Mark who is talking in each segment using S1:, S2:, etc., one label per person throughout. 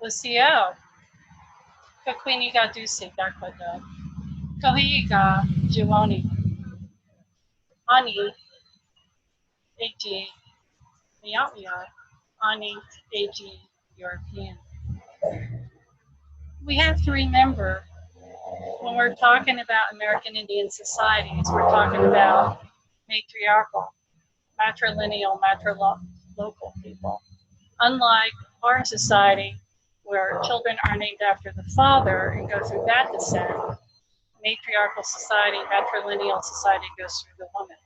S1: Lucio, Kakwiniga Dusi Gakwado, Kahiga Juoni, Ani, AG, Miamia, Ani, AG, European. We have to remember when we're talking about American Indian societies, we're talking about matriarchal, matrilineal, matrilocal people. Unlike our society, where children are named after the father and go through that descent, matriarchal society, matrilineal society goes through the woman.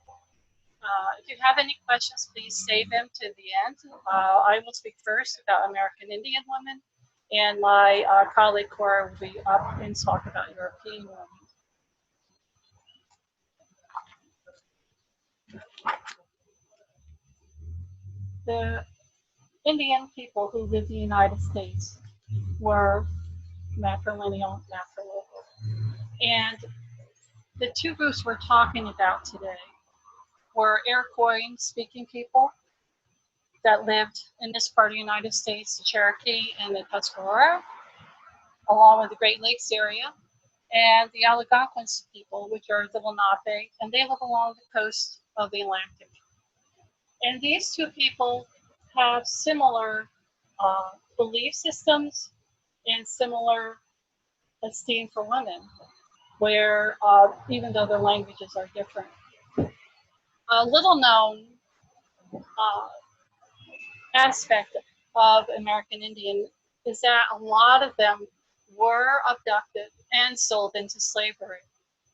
S1: If you have any questions, please save them to the end. I will speak first about American Indian women, and my colleague Cora will be up and talk about European women. The Indian people who lived in the United States were matrilineal, matrilocal. And the two groups we're talking about today were Iroquois speaking people that lived in this part of the United States, the Cherokee and the Tuscarora, along with the Great Lakes area, and the Algonquin people, which are the Lenape, and they live along the coast of the Atlantic. And these two people have similar belief systems and similar esteem for women, where even though their languages are different. A little known aspect of American Indian is that a lot of them were abducted and sold into slavery.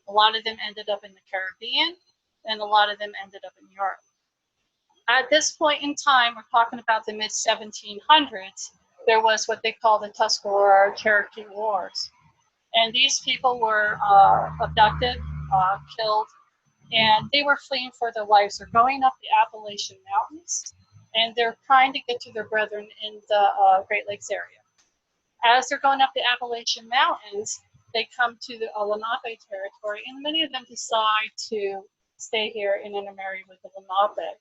S1: A lot of them ended up in the Caribbean, and a lot of them ended up in Europe. At this point in time, we're talking about the mid 1700s, there was what they call the Tuscarora Cherokee Wars. And these people were abducted, killed, and they were fleeing for their lives. They're going up the Appalachian Mountains, and they're trying to get to their brethren in the Great Lakes area. As they're going up the Appalachian Mountains, they come to the Lenape territory, and many of them decide to stay here and intermarry with the Lenape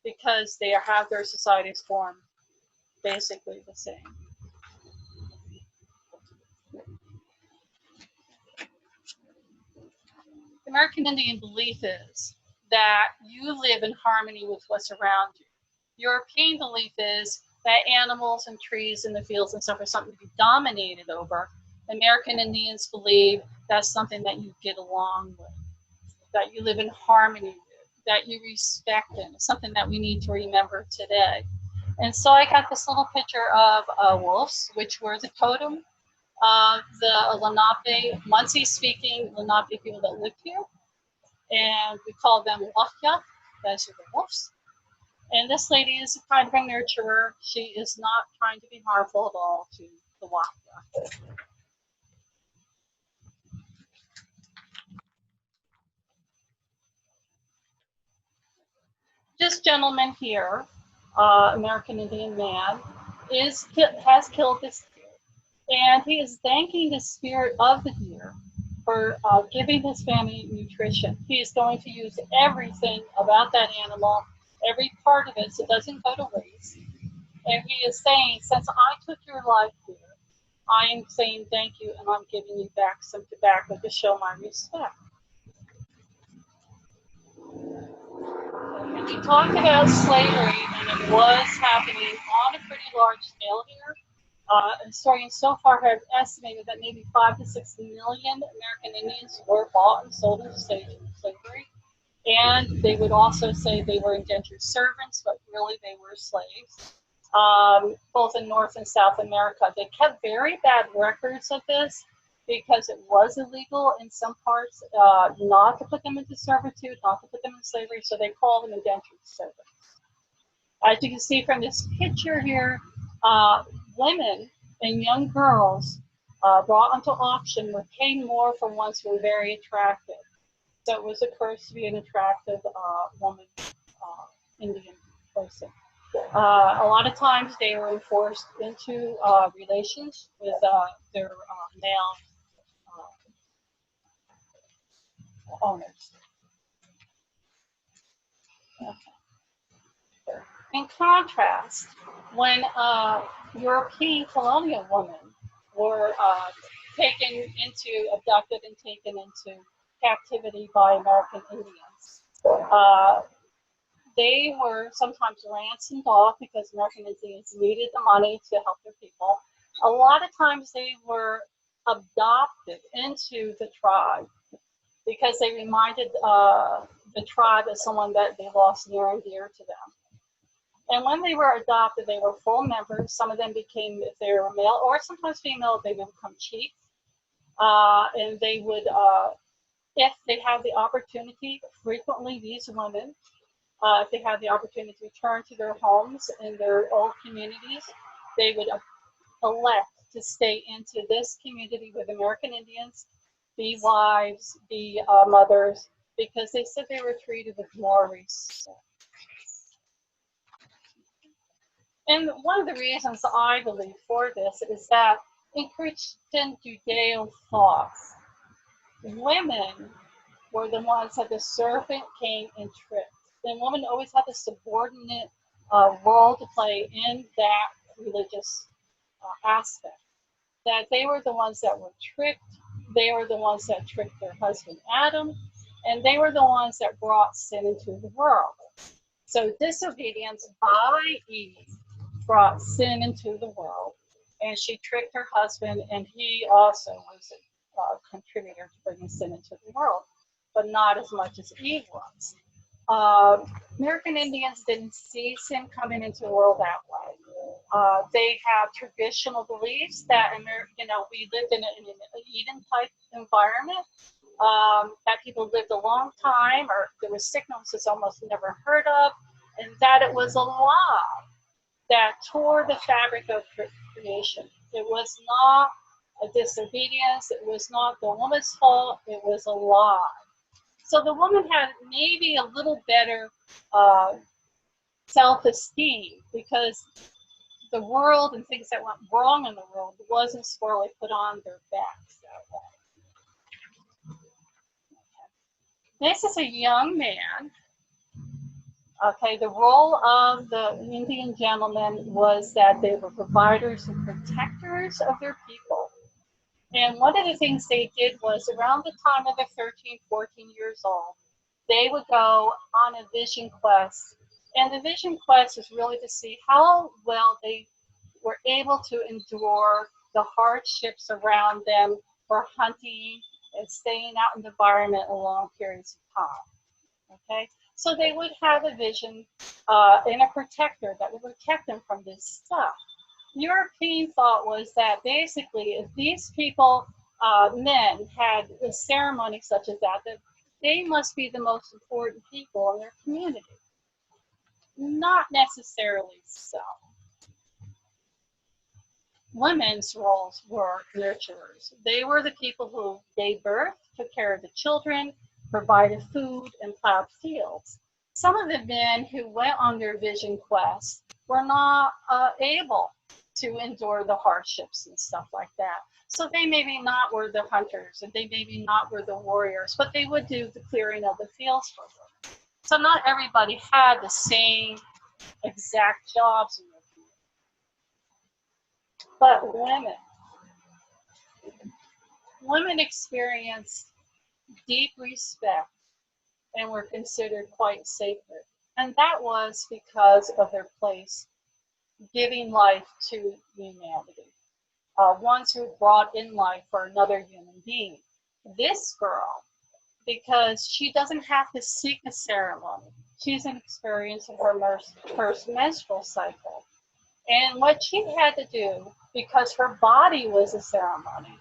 S1: because they have their societies formed basically the same. The American Indian belief is that you live in harmony with what's around you. European belief is that animals and trees and the fields and stuff are something to be dominated over. American Indians believe that's something that you get along with, that you live in harmony with, that you respect them. It's something that we need to remember today. And so I got this little picture of wolves, which were the totem of the Lenape, Munsee-speaking Lenape people that lived here. And we call them Wahya, those are the wolves. And this lady is kind of a nurturer. She is not trying to be harmful at all to the Wahya. This gentleman here, American Indian man, has killed this deer, and he is thanking the spirit of the deer for giving his family nutrition. He is going to use everything about that animal, every part of it, so it doesn't go to waste. And he is saying, since I took your life here, I am saying thank you, and I'm giving you back some tobacco to show my respect. And we talked about slavery, and it was happening on a pretty large scale here. Historians so far have estimated that maybe 5 to 6 million American Indians were bought and sold into slavery. And they would also say they were indentured servants, but really they were slaves, both in North and South America. They kept very bad records of this because it was illegal in some parts not to put them into servitude, not to put them in slavery, so they called them indentured servants. As you can see from this picture here, women and young girls brought onto auction were paid more for ones who were very attractive. So it was a curse to be an attractive woman, Indian person. A lot of times they were forced into relations with their male owners. Okay. In contrast, when European colonial women were abducted and taken into captivity by American Indians. Uh, they were sometimes ransomed off because American Indians needed the money to help their people. A lot of times they were adopted into the tribe because they reminded the tribe of someone that they lost near and dear to them. And when they were adopted, they were full members. Some of them became, if they were male or sometimes female, they would become chiefs. And they would, if they had the opportunity, frequently these women, if they had the opportunity to return to their homes in their old communities, they would elect to stay into this community with American Indians, be wives, be mothers, because they said they were treated with more respect. And one of the reasons I believe for this is that in Christian Judeo thoughts, women were the ones that the serpent came and tricked. And women always had the subordinate role to play in that religious aspect. That they were the ones that were tricked. They were the ones that tricked their husband Adam, and they were the ones that brought sin into the world. So disobedience by Eve brought sin into the world, and she tricked her husband, and he also was a contributor to bringing sin into the world, but not as much as Eve was. American Indians didn't see sin coming into the world that way. They have traditional beliefs that we lived in an Eden-type environment, that people lived a long time, or there was sicknesses almost never heard of, and that it was a lie that tore the fabric of creation. It was not a disobedience. It was not the woman's fault. It was a lie. So the woman had maybe a little better self-esteem because the world and things that went wrong in the world wasn't squarely put on their backs that way. This is a young man. Okay, the role of the Indian gentleman was that they were providers and protectors of their people. And one of the things they did was around the time of the 13, 14 years old, they would go on a vision quest. And the vision quest is really to see how well they were able to endure the hardships around them for hunting and staying out in the environment long periods of time. Okay, so they would have a vision and a protector that would protect them from this stuff. European thought was that basically if these people, men, had a ceremony such as that they must be the most important people in their community. Not necessarily so. Women's roles were nurturers. They were the people who gave birth, took care of the children, provided food, and plowed fields. Some of the men who went on their vision quest were not able to endure the hardships and stuff like that. So they maybe not were the hunters, and they maybe not were the warriors, but they would do the clearing of the fields for them. So not everybody had the same exact jobs in their community. But women experienced deep respect and were considered quite sacred. And that was because of their place giving life to humanity. Ones who brought in life for another human being. This girl, because she doesn't have to seek a ceremony, she's experiencing her first menstrual cycle. And what she had to do, because her body was a ceremony,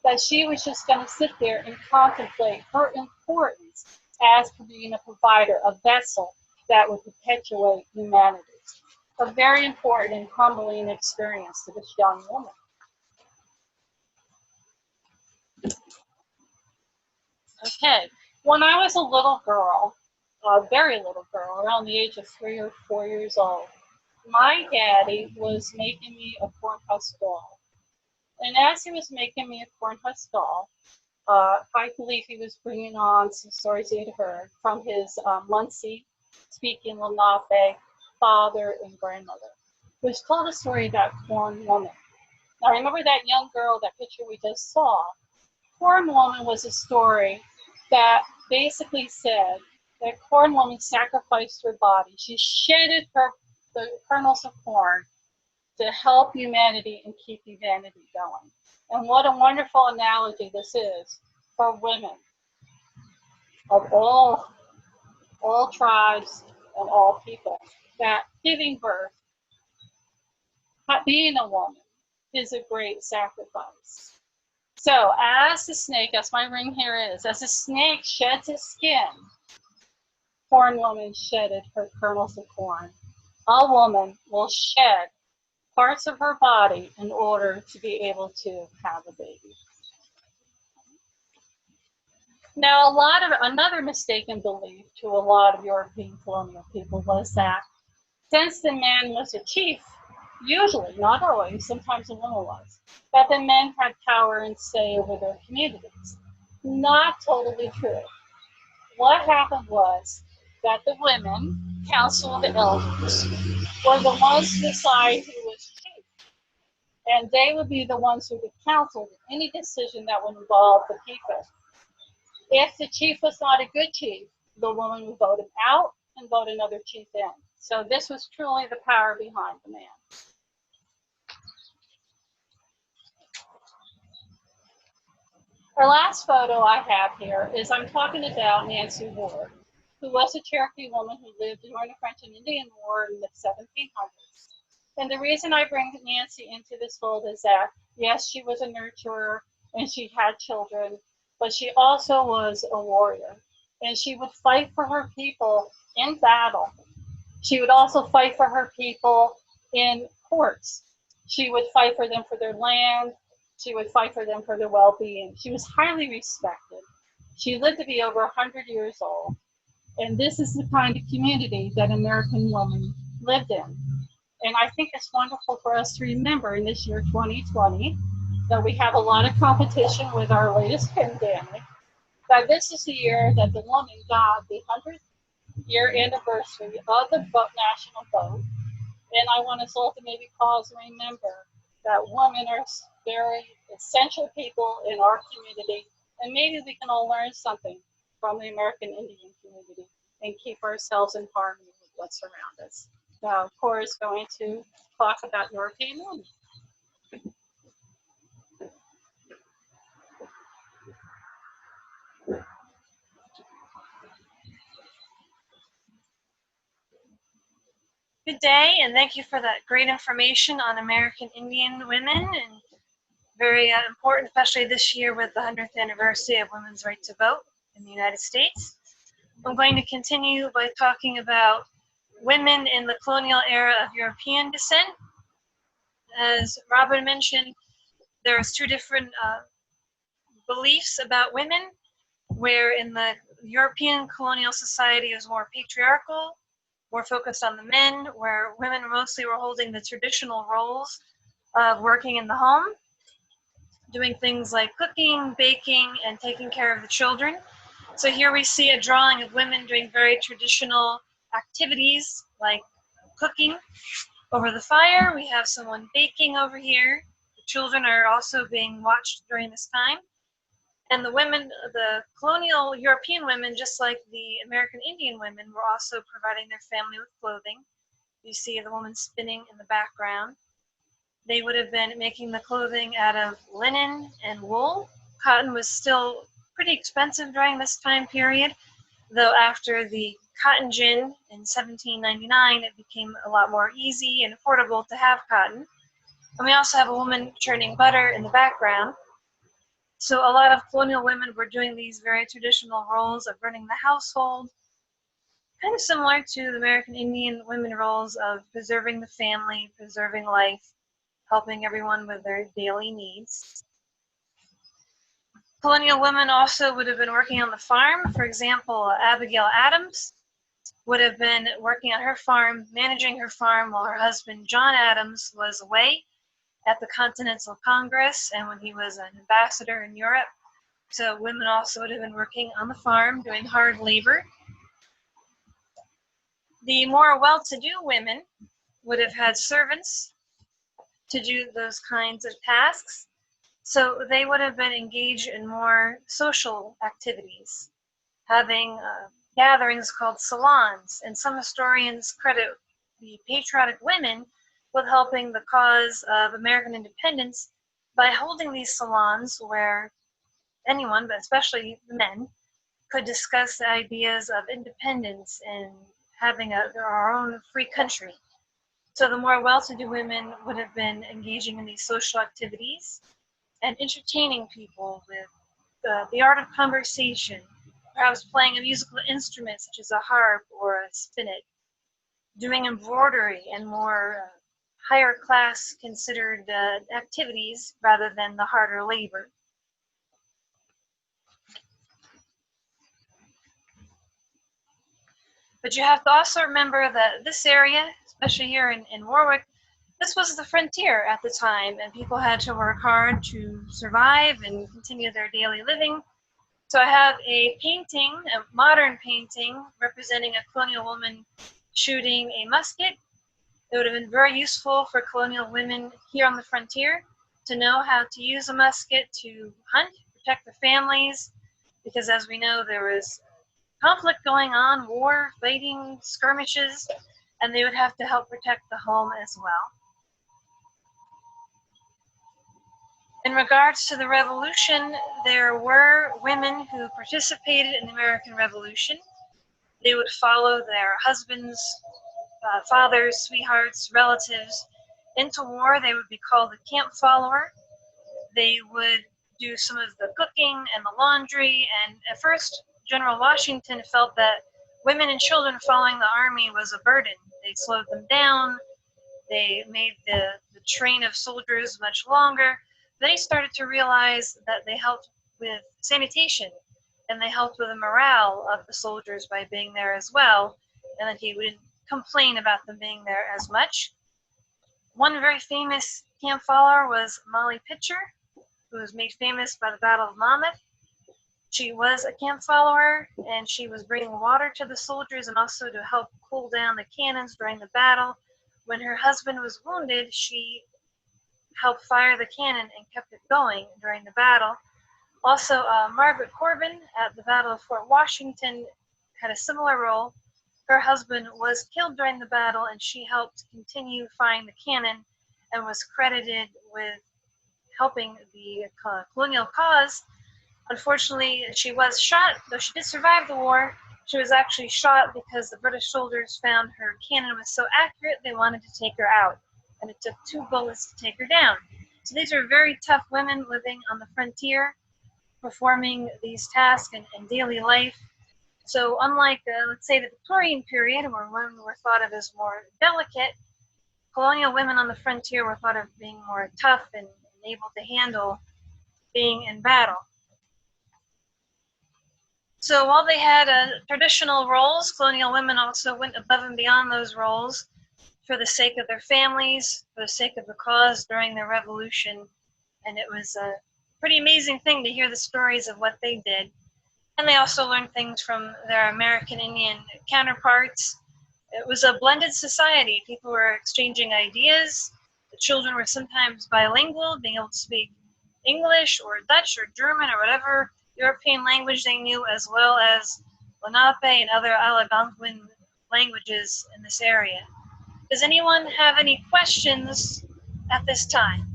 S1: that she was just going to sit there and contemplate her importance as being a provider, a vessel that would perpetuate humanity. A very important and humbling experience to this young woman. Okay, when I was a little girl, a very little girl, around the age of 3 or 4 years old, my daddy was making me a corn husk doll. And as he was making me a corn husk doll, I believe he was bringing on some stories he had heard from his Muncie speaking Lenape father and grandmother. which told a story about Corn Woman. Now remember that young girl, that picture we just saw? Corn Woman was a story that basically said that Corn Woman sacrificed her body. She shedded the kernels of corn to help humanity and keep humanity going. And what a wonderful analogy this is for women of all tribes and all people, that giving birth, being a woman, is a great sacrifice. So as the snake, as my ring here is, as the snake sheds its skin, Corn Woman shedded her kernels of corn. A woman will shed parts of her body in order to be able to have a baby. Now, another mistaken belief to a lot of European colonial people was that since the man was a chief, usually, not always, sometimes a woman was, that the men had power and say over their communities. Not totally true. What happened was that the women, council of the elders, were the ones to decide who was chief. And they would be the ones who would counsel any decision that would involve the people. If the chief was not a good chief, the woman would vote him out and vote another chief in. So this was truly the power behind the man. Our last photo I have here is I'm talking about Nancy Ward, who was a Cherokee woman who lived during the French and Indian War in the 1700s. And the reason I bring Nancy into this fold is that, yes, she was a nurturer and she had children, but she also was a warrior. And she would fight for her people in battle. She would also fight for her people in courts. She would fight for them for their land. She would fight for them for their well-being. She was highly respected. She lived to be over 100 years old. And this is the kind of community that American women lived in. And I think it's wonderful for us to remember in this year 2020 that we have a lot of competition with our latest pandemic, that this is the year that the woman got the 100th year anniversary of the national vote. And I want us all to maybe pause and remember that women are very essential people in our community. And maybe we can all learn something from the American Indian community and keep ourselves in harmony with what's around us. Now, Cora is going to talk about European women.
S2: Good day, and thank you for that great information on American Indian women, and very important, especially this year with the 100th anniversary of women's right to vote in the United States. I'm going to continue by talking about women in the colonial era of European descent. As Robin mentioned, there's two different beliefs about women, where in the European colonial society is more patriarchal, more focused on the men, where women mostly were holding the traditional roles of working in the home, doing things like cooking, baking, and taking care of the children. So here we see a drawing of women doing very traditional activities like cooking over the fire. We have someone baking over here. The children are also being watched during this time. And the women, the colonial European women, just like the American Indian women, were also providing their family with clothing. You see the woman spinning in the background. They would have been making the clothing out of linen and wool. Cotton was still pretty expensive during this time period, though after the cotton gin in 1799, it became a lot more easy and affordable to have cotton. And we also have a woman churning butter in the background. So a lot of colonial women were doing these very traditional roles of running the household, kind of similar to the American Indian women roles of preserving the family, preserving life, helping everyone with their daily needs. Colonial women also would have been working on the farm. For example, Abigail Adams would have been working on her farm, managing her farm, while her husband, John Adams, was away at the Continental Congress and when he was an ambassador in Europe. So women also would have been working on the farm, doing hard labor. The more well-to-do women would have had servants to do those kinds of tasks. So they would have been engaged in more social activities, having gatherings called salons. And some historians credit the patriotic women with helping the cause of American independence by holding these salons where anyone, but especially the men, could discuss the ideas of independence and having our own free country. So the more well-to-do women would have been engaging in these social activities and entertaining people with the art of conversation, perhaps playing a musical instrument such as a harp or a spinet, doing embroidery and more higher class considered activities rather than the harder labor. But you have to also remember that this area, especially here in Warwick, this was the frontier at the time, and people had to work hard to survive and continue their daily living. So I have a painting, a modern painting, representing a colonial woman shooting a musket. It would have been very useful for colonial women here on the frontier to know how to use a musket to hunt, protect their families, because as we know, there was conflict going on, war, fighting, skirmishes, and they would have to help protect the home as well. In regards to the Revolution, there were women who participated in the American Revolution. They would follow their husbands, fathers, sweethearts, relatives into war. They would be called a camp follower. They would do some of the cooking and the laundry, and at first General Washington felt that women and children following the army was a burden. They slowed them down, they made the train of soldiers much longer. Then he started to realize that they helped with sanitation and they helped with the morale of the soldiers by being there as well, and that he wouldn't complain about them being there as much. One very famous camp follower was Molly Pitcher, who was made famous by the Battle of Monmouth. She was a camp follower, and she was bringing water to the soldiers and also to help cool down the cannons during the battle. When her husband was wounded, she helped fire the cannon and kept it going during the battle. Also, Margaret Corbin at the Battle of Fort Washington had a similar role. Her husband was killed during the battle, and she helped continue firing the cannon and was credited with helping the colonial cause. Unfortunately, she was shot. Though she did survive the war, she was actually shot because the British soldiers found her cannon was so accurate they wanted to take her out, and it took 2 bullets to take her down. So these are very tough women living on the frontier, performing these tasks in daily life. So unlike, let's say, the Victorian period, where women were thought of as more delicate, colonial women on the frontier were thought of being more tough and able to handle being in battle. So while they had traditional roles, colonial women also went above and beyond those roles for the sake of their families, for the sake of the cause during the Revolution. And it was a pretty amazing thing to hear the stories of what they did. And they also learned things from their American Indian counterparts. It was a blended society. People were exchanging ideas. The children were sometimes bilingual, being able to speak English or Dutch or German or whatever European language they knew, as well as Lenape and other Algonquin languages in this area. Does anyone have any questions at this time?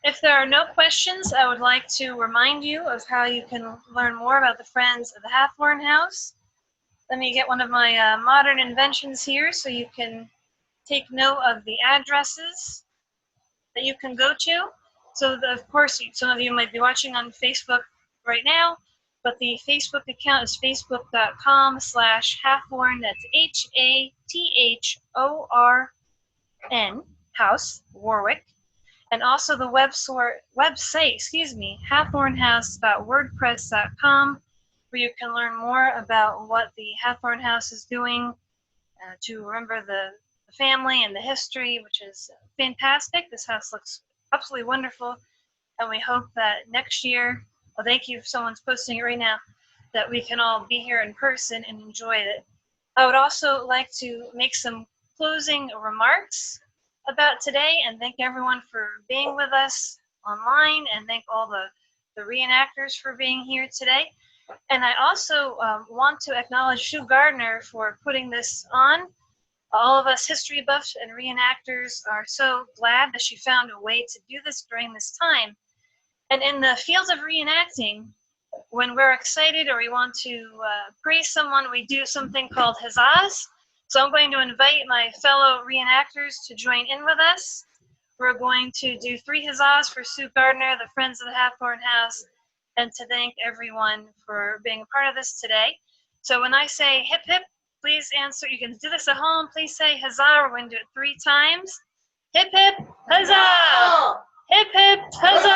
S2: If there are no questions, I would like to remind you of how you can learn more about the Friends of the Hathorn House. Let me get one of my modern inventions here so you can take note of the addresses that you can go to. So, of course, some of you might be watching on Facebook right now, but the Facebook account is facebook.com/Hathorn. That's HATHORN, House, Warwick. And also the website, hathornhouse.wordpress.com, where you can learn more about what the Hathorn House is doing to remember the family and the history, which is fantastic. This house looks absolutely wonderful, and we hope that next year Well, thank you. Someone's posting it right now that we can all be here in person and enjoy it. I would also like to make some closing remarks about today and thank everyone for being with us online and thank all the reenactors for being here today. And I also want to acknowledge Sue Gardner for putting this on. All of us history buffs and reenactors are so glad that she found a way to do this during this time. And in the field of reenacting, when we're excited or we want to praise someone, we do something called huzzahs. So I'm going to invite my fellow reenactors to join in with us. We're going to do 3 huzzahs for Sue Gardner, the Friends of the Hathorn House, and to thank everyone for being a part of this today. So when I say hip hip, please answer. You can do this at home. Please say huzzah. We're going to do it 3 times. Hip hip, huzzah! Hip hip, huzzah!